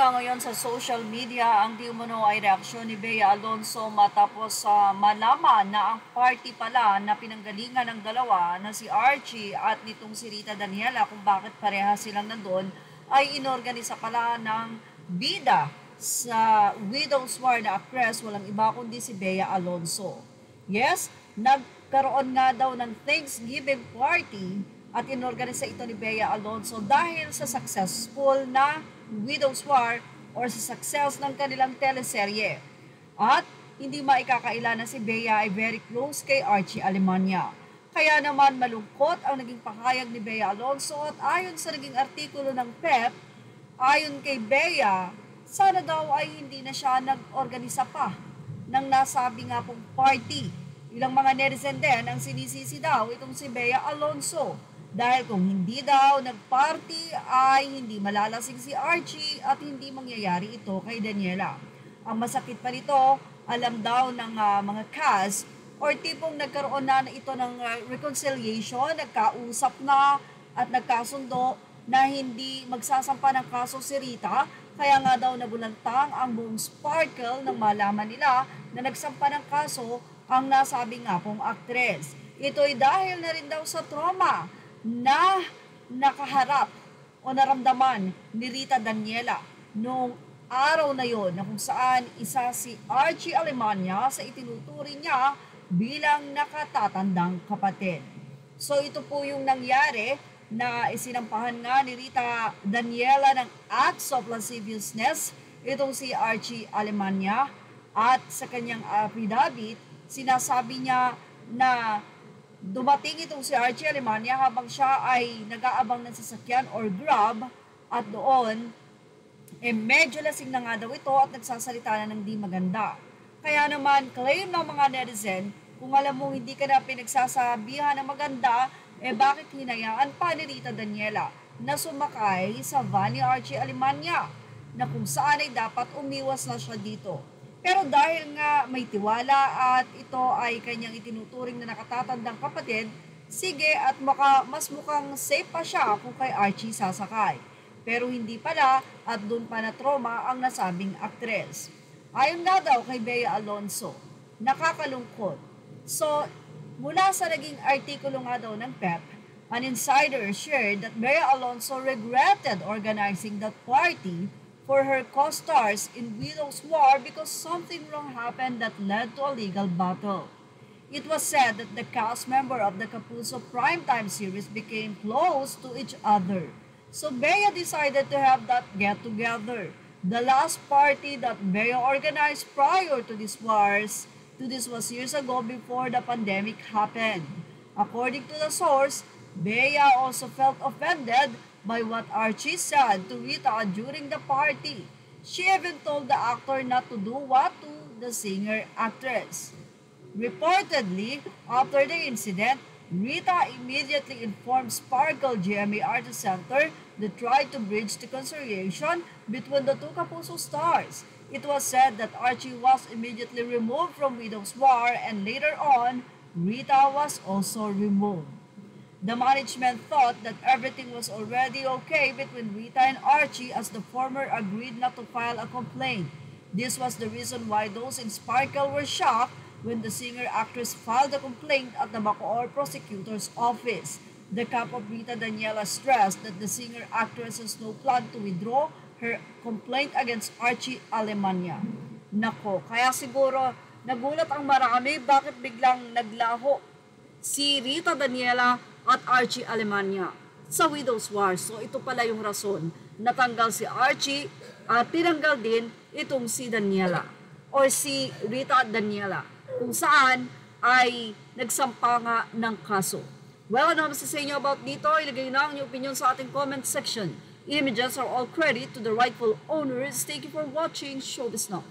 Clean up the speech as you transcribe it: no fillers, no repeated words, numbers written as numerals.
nga ngayon sa social media ang di umano ay reaksyon ni Bea Alonzo matapos malaman na ang party pala na pinanggalingan ng dalawa na si Archie at nitong si Rita Daniela kung bakit pareha silang nandun ay inorganisa pala ng bida sa widow's war na actress, walang iba kundi si Bea Alonzo. Yes, nagkaroon nga daw ng Thanksgiving party at inorganisa ito ni Bea Alonzo dahil sa successful na widow's war or sa success ng kanilang teleserye. At hindi maikakaila na si Bea ay very close kay Archie Alemania. Kaya naman malungkot ang naging pahayag ni Bea Alonzo at ayon sa naging artikulo ng PEP, ayon kay Bea, sana daw ay hindi na siya nag-organisa pa ng nasabi nga pong party. Ilang mga netizen din ang sinisisi daw itong si Bea Alonzo. Dahil kung hindi daw nag-party ay hindi malalasing si Archie at hindi mangyayari ito kay Daniela. Ang masakit pa nito, alam daw ng mga cast or tipong nagkaroon na ito ng reconciliation, nagkausap na at nagkasundo na hindi magsasampa ng kaso si Rita. Kaya nga daw nabulantang ang buong sparkle nang malaman nila na nagsampa ng kaso ang nasabi nga pong aktres. Ito'y dahil na rin daw sa trauma na nakaharap o naramdaman ni Rita Daniela noong araw na yon na kung saan isa si Archie Alemania sa itinuturing niya bilang nakatatandang kapatid. So ito po yung nangyari na isinampahan nga ni Rita Daniela ng acts of lasciviousness itong si Archie Alemania at sa kanyang affidavit sinasabi niya na dumating itong si Archie Alemania habang siya ay nag-aabang ng sasakyan or grab at doon, medyo lasing na nga daw ito at nagsasalita na ng di maganda. Kaya naman, claim ng mga netizen, kung alam mo hindi ka na pinagsasabihan ng maganda, bakit hinayaan pa ni Rita Daniela na sumakay sa van ni Archie Alemania na kung saan ay dapat umiwas na siya dito. Pero dahil nga may tiwala at ito ay kanyang itinuturing na nakatatandang kapatid, sige at mas mukhang safe pa siya kung kay Archie sasakay. Pero hindi pala at doon pa na trauma ang nasabing aktres. Ayon nga daw kay Bea Alonzo, nakakalungkot. So, mula sa naging artikulo nga daw ng PEP, an insider shared that Bea Alonzo regretted organizing that party for her co-stars in Widow's War because something wrong happened that led to a legal battle. It was said that the cast member of the Kapuso primetime series became close to each other. So Bea decided to have that get-together. The last party that Bea organized prior to this was years ago before the pandemic happened. According to the source, Bea also felt offended by what Archie said to Rita during the party. She even told the actor not to do what to the singer-actress. Reportedly, after the incident, Rita immediately informed Sparkle GMA Artist Center that tried to bridge the reconciliation between the two Kapuso stars. It was said that Archie was immediately removed from Widow's War and later on, Rita was also removed. The management thought that everything was already okay between Rita and Archie as the former agreed not to file a complaint. This was the reason why those in Sparkle were shocked when the singer-actress filed a complaint at the Bacoor prosecutor's office. The camp of Rita Daniela stressed that the singer-actress has no plan to withdraw her complaint against Archie Alemania. Nako, kaya siguro nagulat ang marami bakit biglang naglaho si Rita Daniela at Archie Alemania sa Widow's War. So ito pala yung rason. Natanggal si Archie at tinanggal din itong si Daniela o si Rita Daniela kung saan ay nagsampa nga ng kaso. Well, ano sa inyo about dito? Ilagay na ang inyong opinion sa ating comment section. Images are all credit to the rightful owners. Thank you for watching. Showbiz Now.